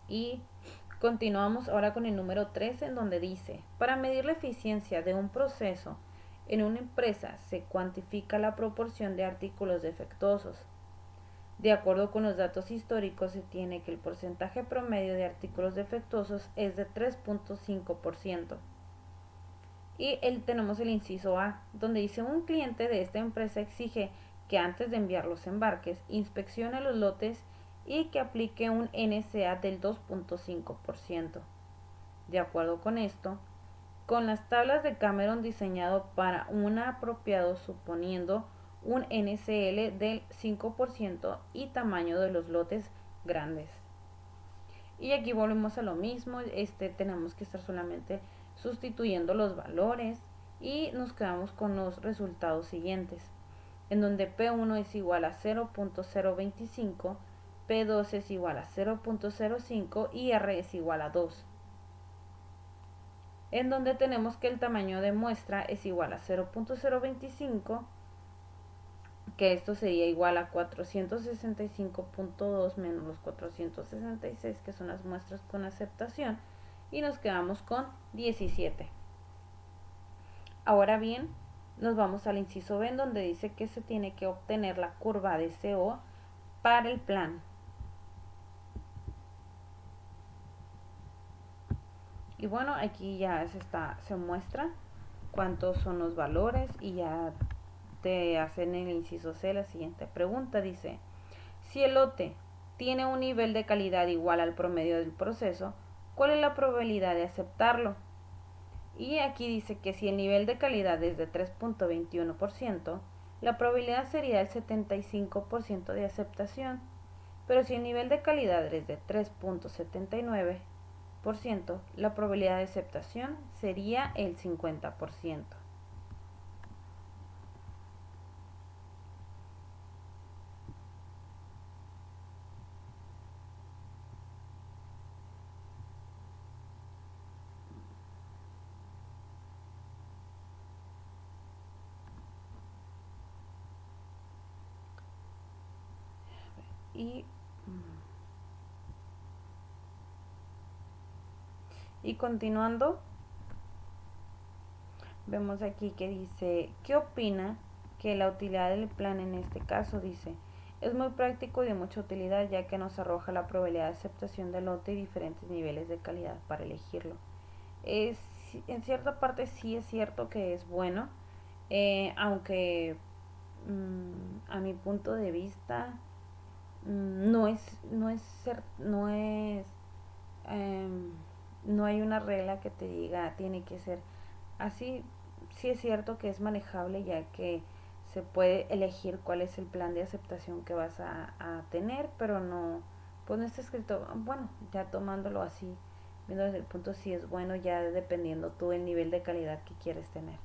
Y continuamos ahora con el número 13, en donde dice, para medir la eficiencia de un proceso en una empresa se cuantifica la proporción de artículos defectuosos. De acuerdo con los datos históricos, se tiene que el porcentaje promedio de artículos defectuosos es de 3.5%. Y tenemos el inciso A, donde dice un cliente de esta empresa exige que antes de enviar los embarques, inspeccione los lotes y que aplique un NCA del 2.5%. De acuerdo con esto, con las tablas de Cameron diseñado para un apropiado suponiendo un NCL del 5% y tamaño de los lotes grandes. Y aquí volvemos a lo mismo, tenemos que estar solamente sustituyendo los valores y nos quedamos con los resultados siguientes, en donde P1 es igual a 0.025, P2 es igual a 0.05 y R es igual a 2. En donde tenemos que el tamaño de muestra es igual a 0.025, que esto sería igual a 465.2 menos los 466, que son las muestras con aceptación, y nos quedamos con 17. Ahora bien, nos vamos al inciso B, en donde dice que se tiene que obtener la curva de CO para el plan. Y bueno, aquí ya se muestra cuántos son los valores y ya te hacen el inciso C la siguiente pregunta. Dice, si el lote tiene un nivel de calidad igual al promedio del proceso, ¿cuál es la probabilidad de aceptarlo? Y aquí dice que si el nivel de calidad es de 3.21%, la probabilidad sería el 75% de aceptación. Pero si el nivel de calidad es de 3.79%, la probabilidad de aceptación sería el 50%. Y, y continuando, vemos aquí que dice, ¿qué opina que la utilidad del plan en este caso? Dice, es muy práctico y de mucha utilidad ya que nos arroja la probabilidad de aceptación del lote y diferentes niveles de calidad para elegirlo. Es, en cierta parte sí es cierto que es bueno, aunque a mi punto de vista no es, em, no hay una regla que te diga tiene que ser así. Sí es cierto que es manejable ya que se puede elegir cuál es el plan de aceptación que vas a tener, pero no, pues no está escrito, bueno, ya tomándolo así, viendo desde el punto si es bueno, ya dependiendo tú el nivel de calidad que quieres tener.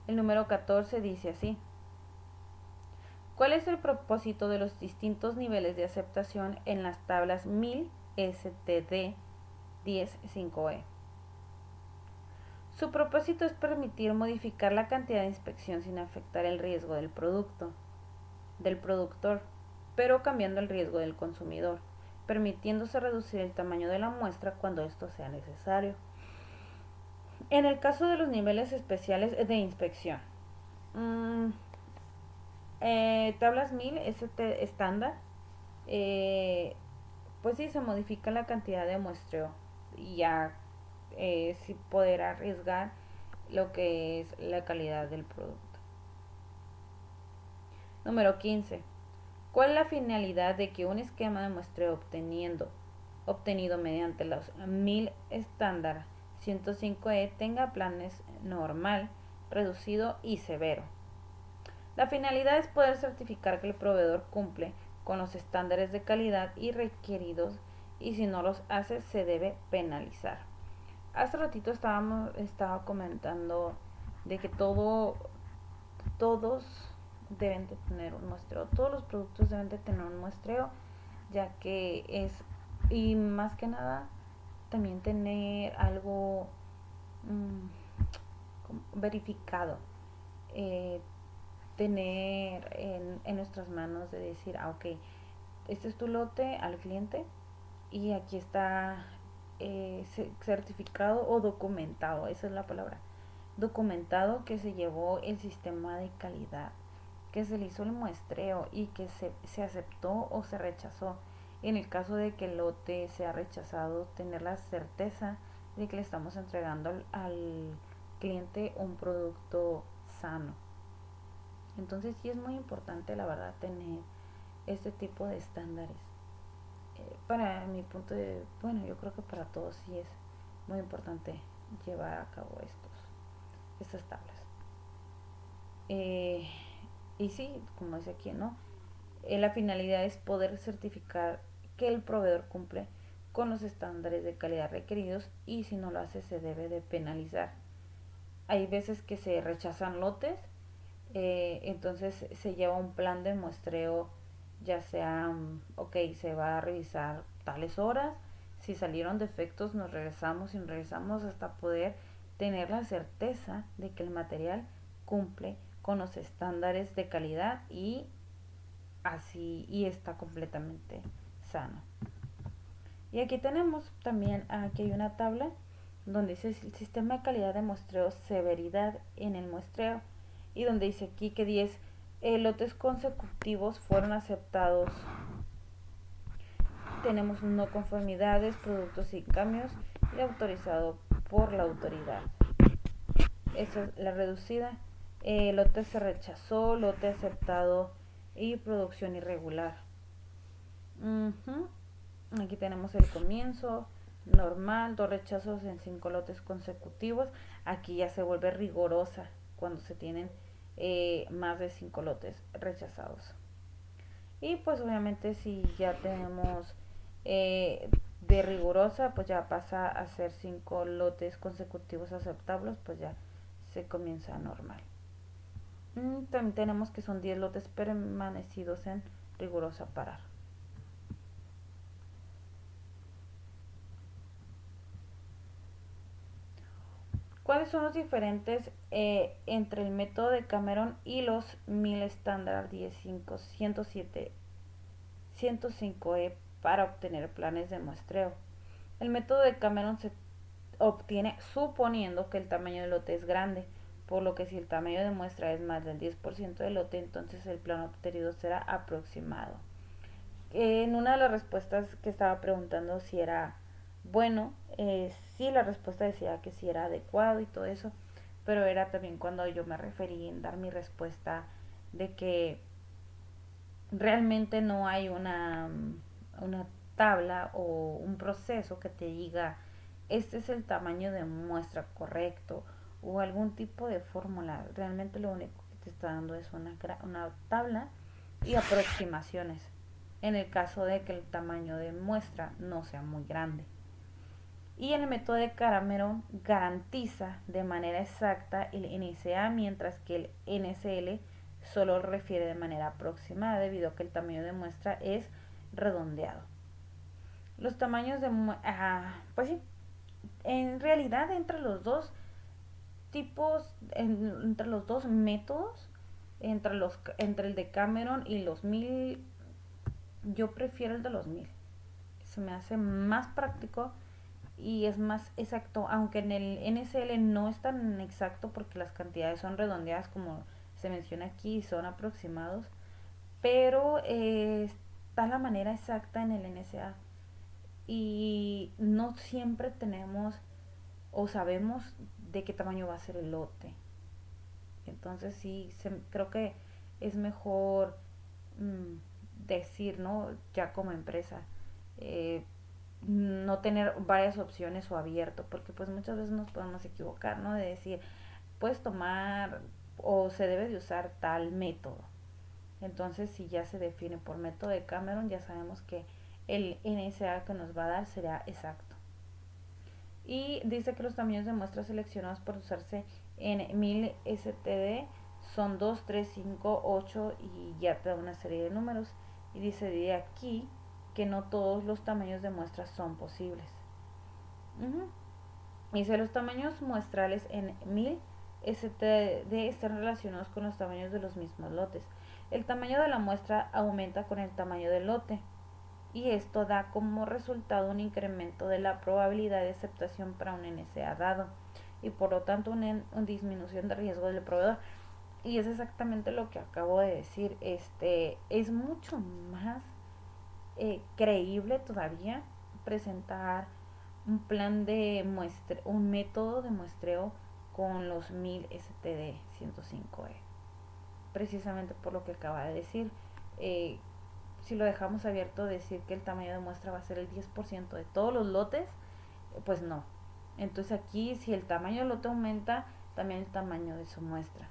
El número 14 dice así, ¿cuál es el propósito de los distintos niveles de aceptación en las tablas 1000 STD 10.5E? Su propósito es permitir modificar la cantidad de inspección sin afectar el riesgo del productor, pero cambiando el riesgo del consumidor, permitiéndose reducir el tamaño de la muestra cuando esto sea necesario. En el caso de los niveles especiales de inspección, mmm, tablas 1000 estándar, eh, pues sí se modifica la cantidad de muestreo y ya sí poder arriesgar lo que es la calidad del producto. Número 15. ¿Cuál es la finalidad de que un esquema de muestreo obtenido mediante los 1000 estándar 105E tenga planes normal, reducido y severo? La finalidad es poder certificar que el proveedor cumple con los estándares de calidad y requeridos y si no los hace se debe penalizar. Hace ratito estaba comentando de que todos deben de tener un muestreo, todos los productos deben de tener un muestreo, ya que es, y más que nada, también tener algo verificado, eh, tener en nuestras manos de decir, ok, este es tu lote al cliente y aquí está certificado o documentado, esa es la palabra, documentado que se llevó el sistema de calidad, que se le hizo el muestreo y que se aceptó o se rechazó. En el caso de que el lote sea rechazado, tener la certeza de que le estamos entregando al cliente un producto sano. Entonces sí es muy importante, la verdad, tener este tipo de estándares. Para mi punto de, bueno, yo creo que para todos sí es muy importante llevar a cabo estas tablas. Eh, y sí, como dice aquí, ¿no? La finalidad es poder certificar que el proveedor cumple con los estándares de calidad requeridos y si no lo hace se debe de penalizar. Hay veces que se rechazan lotes, entonces se lleva un plan de muestreo, ya sea, ok, se va a revisar tales horas, si salieron defectos nos regresamos y nos regresamos hasta poder tener la certeza de que el material cumple con los estándares de calidad y así y está completamente sano. Y aquí tenemos también, aquí hay una tabla donde dice el sistema de calidad de muestreo, severidad en el muestreo, y donde dice aquí que 10 lotes consecutivos fueron aceptados tenemos no conformidades, productos sin cambios y autorizado por la autoridad. Esa es la reducida. Lote se rechazó, lote aceptado y producción irregular. Aquí tenemos el comienzo, normal, 2 rechazos en 5 lotes consecutivos. Aquí ya se vuelve rigurosa cuando se tienen más de 5 lotes rechazados. Y pues obviamente si ya tenemos de rigurosa, pues ya pasa a ser 5 lotes consecutivos aceptables, pues ya se comienza normal. También tenemos que son 10 lotes permanecidos en rigurosa parar. ¿Cuáles son los diferentes entre el método de Cameron y los 1000 estándar 107 105E para obtener planes de muestreo? El método de Cameron se obtiene suponiendo que el tamaño del lote es grande, por lo que si el tamaño de muestra es más del 10% del lote, entonces el plan obtenido será aproximado. En una de las respuestas que estaba preguntando si era bueno, sí, la respuesta decía que sí era adecuado y todo eso, pero era también cuando yo me referí en dar mi respuesta de que realmente no hay una tabla o un proceso que te diga este es el tamaño de muestra correcto o algún tipo de fórmula. Realmente lo único que te está dando es una tabla y aproximaciones en el caso de que el tamaño de muestra no sea muy grande. Y el método de Cameron garantiza de manera exacta el NSA, mientras que el NSL solo refiere de manera aproximada debido a que el tamaño de muestra es redondeado. Los tamaños de pues sí, en realidad entre los dos tipos, entre los dos métodos, entre el de Cameron y los 1000, yo prefiero el de los 1000. Se me hace más práctico y es más exacto, aunque en el NSL no es tan exacto porque las cantidades son redondeadas como se menciona aquí, son aproximados, pero está la manera exacta en el NSA y no siempre tenemos o sabemos de qué tamaño va a ser el lote. Entonces sí, creo que es mejor decir, ¿no? Ya como empresa, no tener varias opciones o abierto, porque pues muchas veces nos podemos equivocar, ¿no? De decir, puedes tomar o se debe de usar tal método. Entonces, si ya se define por método de Cameron, ya sabemos que el NSA que nos va a dar será exacto. Y dice que los tamaños de muestras seleccionados por usarse en 1000 STD son 2, 3, 5, 8 y ya te da una serie de números. Y dice de aquí que no todos los tamaños de muestras son posibles. Dice los tamaños muestrales en 1000 STD están relacionados con los tamaños de los mismos lotes. El tamaño de la muestra aumenta con el tamaño del lote y esto da como resultado un incremento de la probabilidad de aceptación para un NSA dado y por lo tanto una disminución de riesgo del proveedor. Y es exactamente lo que acabo de decir. Es mucho más creíble todavía presentar un plan de un método de muestreo con los 1000 STD 105E, precisamente por lo que acaba de decir. Si lo dejamos abierto, decir que el tamaño de muestra va a ser el 10% de todos los lotes, pues no. Entonces aquí, si el tamaño del lote aumenta, también el tamaño de su muestra.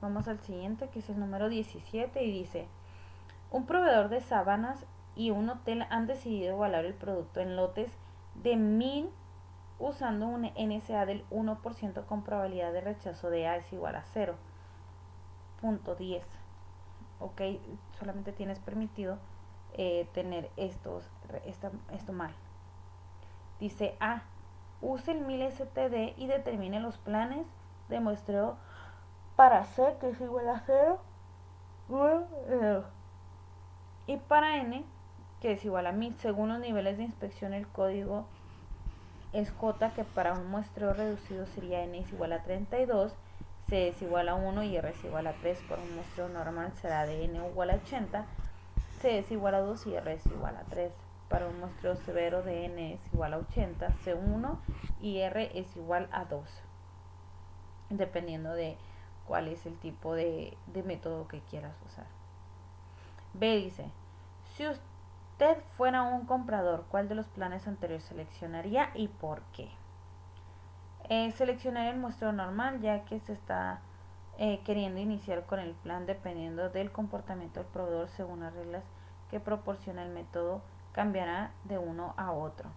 Vamos al siguiente, que es el número 17, y dice: un proveedor de sábanas y un hotel han decidido evaluar el producto en lotes de 1000 usando un NSA del 1% con probabilidad de rechazo de A es igual a 0.10. Ok, solamente tienes permitido tener esto mal. Dice A, use el 1000 STD y determine los planes de muestreo para C, que es igual a 0, y para N, que es igual a 1000. Según los niveles de inspección, el código es J, que para un muestreo reducido sería N es igual a 32, C es igual a 1 y R es igual a 3. Para un muestreo normal será de N igual a 80, C es igual a 2 y R es igual a 3. Para un muestreo severo de N es igual a 80, C1 y R es igual a 2, dependiendo de cuál es el tipo de método que quieras usar. B dice, si usted fuera un comprador, ¿cuál de los planes anteriores seleccionaría y por qué? Seleccionar el muestreo normal, ya que se está queriendo iniciar con el plan dependiendo del comportamiento del proveedor según las reglas que proporciona el método, cambiará de uno a otro.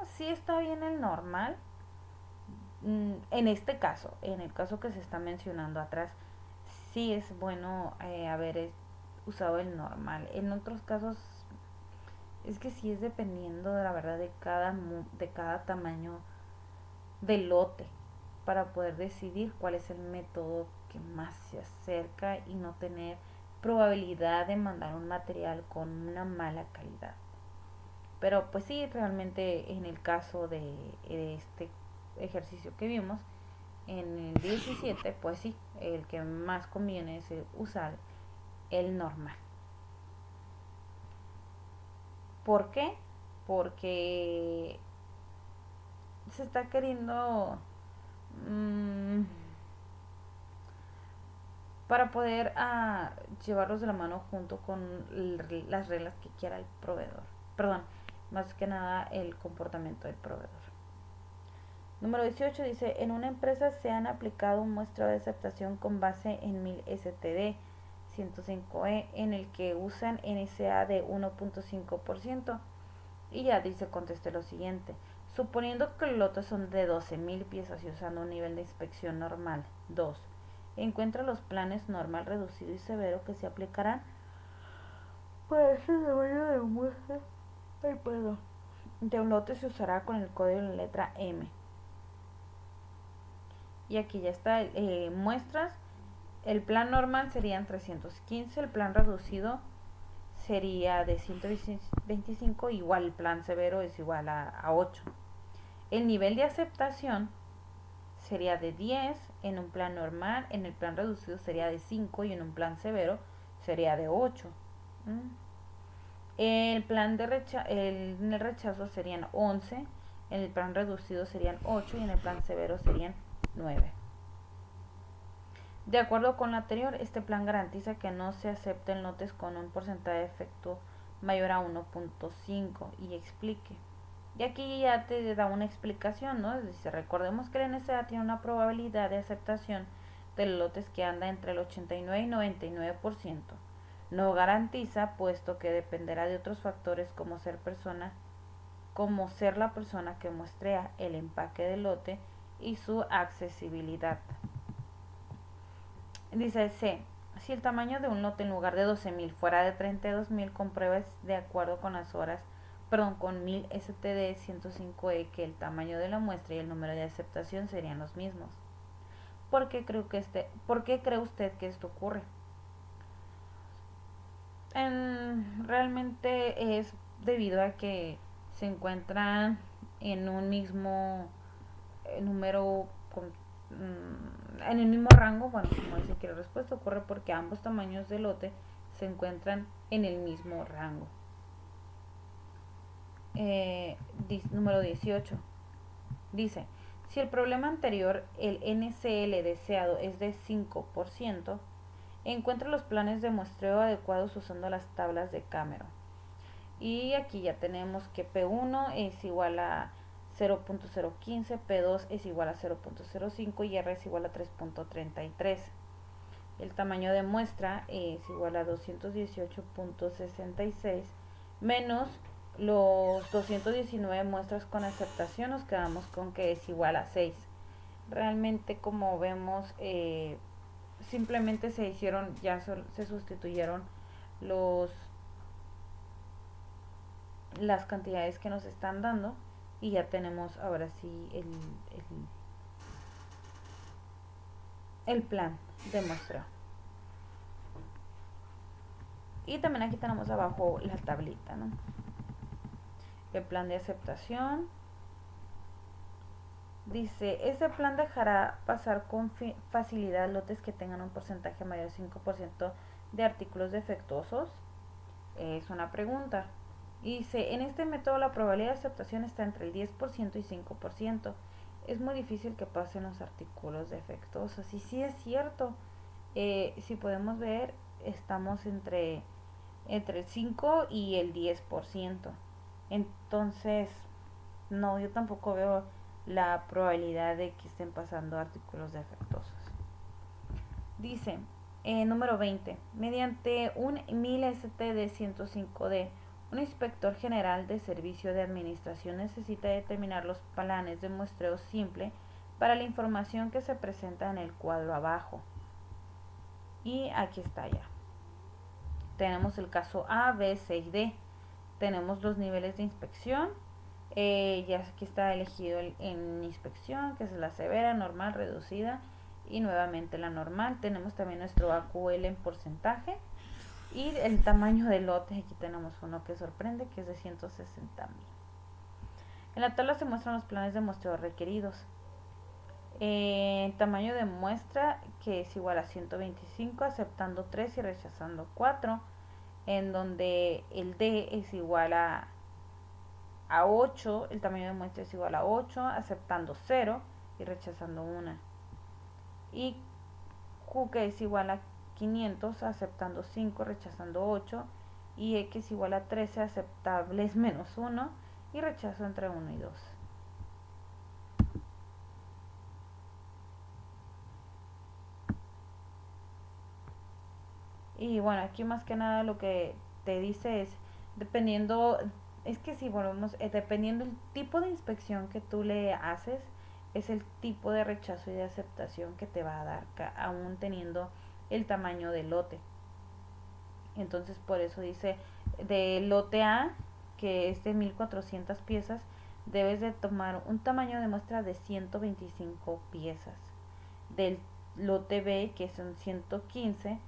Sí está bien el normal. En este caso, en el caso que se está mencionando atrás, sí es bueno haber usado el normal. En otros casos, es que sí es dependiendo de la verdad de cada tamaño del lote para poder decidir cuál es el método que más se acerca y no tener probabilidad de mandar un material con una mala calidad. Pero pues sí, realmente en el caso de este ejercicio que vimos, en el 17, pues sí, el que más conviene es usar el normal. ¿Por qué? Porque se está queriendo para poder llevarlos de la mano junto con las reglas que quiera el proveedor. Perdón, más que nada el comportamiento del proveedor. Número 18 dice, en una empresa se han aplicado un muestreo de aceptación con base en 1000 STD 105E en el que usan NSA de 1.5%. Y ya dice, conteste lo siguiente. Suponiendo que los lotes son de 12.000 piezas y usando un nivel de inspección normal 2, encuentra los planes normal, reducido y severo que se aplicarán para este tamaño de muestra. De un lote se usará con el código de la letra M. Y aquí ya está, muestras. El plan normal serían 315, el plan reducido sería de 125, igual el plan severo es igual a 8. El nivel de aceptación sería de 10 en un plan normal, en el plan reducido sería de 5 y en un plan severo sería de 8. El plan en el rechazo serían 11, en el plan reducido serían 8 y en el plan severo serían 9. De acuerdo con lo anterior, este plan garantiza que no se acepten lotes con un porcentaje de efecto mayor a 1.5 y explique. Y aquí ya te da una explicación, ¿no? Dice, recordemos que la NSA tiene una probabilidad de aceptación de los lotes que anda entre el 89 y 99%. No garantiza, puesto que dependerá de otros factores como ser la persona que muestrea el empaque del lote y su accesibilidad. Dice C. Si el tamaño de un lote en lugar de 12.000 fuera de 32.000, compruebas de acuerdo con las horas, con 1000 STD 105E que el tamaño de la muestra y el número de aceptación serían los mismos. ¿Por qué cree usted que esto ocurre? Realmente es debido a que se encuentran en un mismo número en el mismo rango. Bueno, como dice aquí la respuesta, ocurre porque ambos tamaños de lote se encuentran en el mismo rango. Número 18 dice, si el problema anterior, el NCL deseado, es de 5%, encuentra los planes de muestreo adecuados usando las tablas de Cameron. Y aquí ya tenemos que P1 es igual a 0.015, P2 es igual a 0.05 y R es igual a 3.33. El tamaño de muestra es igual a 218.66 menos los 219 muestras con aceptación, nos quedamos con que es igual a 6. Realmente, como vemos, simplemente se sustituyeron las cantidades que nos están dando y ya tenemos ahora sí el plan de muestreo. Y también aquí tenemos abajo la tablita, ¿no? El plan de aceptación Dice, ese plan dejará pasar con facilidad lotes que tengan un porcentaje mayor del 5% de artículos defectuosos. Es una pregunta. Y dice, en este método la probabilidad de aceptación está entre el 10% y 5%. Es muy difícil que pasen los artículos defectuosos. Y sí es cierto. Si podemos ver, estamos entre el 5 y el 10%. Entonces, no, yo tampoco veo la probabilidad de que estén pasando artículos defectuosos. Dice, número 20, mediante un 1000 STD-105D, un inspector general de servicio de administración necesita determinar los planes de muestreo simple para la información que se presenta en el cuadro abajo. Y aquí está ya. Tenemos el caso A, B, C y D. Tenemos los niveles de inspección. Ya aquí está elegido en inspección, que es la severa, normal, reducida y nuevamente la normal. Tenemos también nuestro AQL en porcentaje y el tamaño del lote. Aquí tenemos uno que sorprende, que es de 160,000. En la tabla se muestran los planes de muestreo requeridos. Tamaño de muestra, que es igual a 125, aceptando 3 y rechazando 4, en donde el D es igual a 8, el tamaño de muestra es igual a 8, aceptando 0 y rechazando 1. Y Q, que es igual a 500, aceptando 5, rechazando 8. Y X igual a 13, aceptables menos 1 y rechazo entre 1 y 2. Y bueno, aquí más que nada lo que te dice es, dependiendo, es que si volvemos, dependiendo el tipo de inspección que tú le haces, es el tipo de rechazo y de aceptación que te va a dar, aún teniendo el tamaño del lote. Entonces por eso dice, de lote A, que es de 1400 piezas, debes de tomar un tamaño de muestra de 125 piezas. Del lote B, que son 115,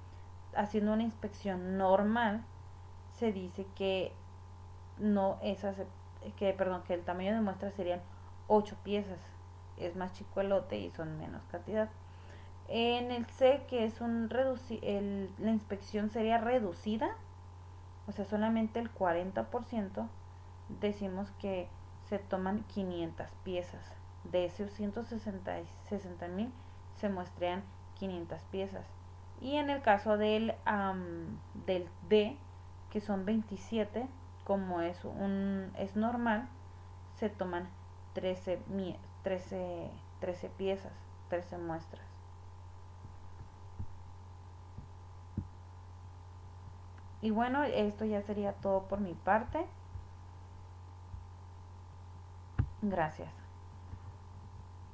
haciendo una inspección normal, se dice que no es que el tamaño de muestra serían 8 piezas. Es más chico el lote y son menos cantidad. En el C, que es la inspección sería reducida, o sea, solamente el 40%, decimos que se toman 500 piezas. De esos 160,000 se muestran 500 piezas. Y en el caso del D, que son 27, como es normal, se toman 13 piezas, 13 muestras. Y bueno, esto ya sería todo por mi parte. Gracias.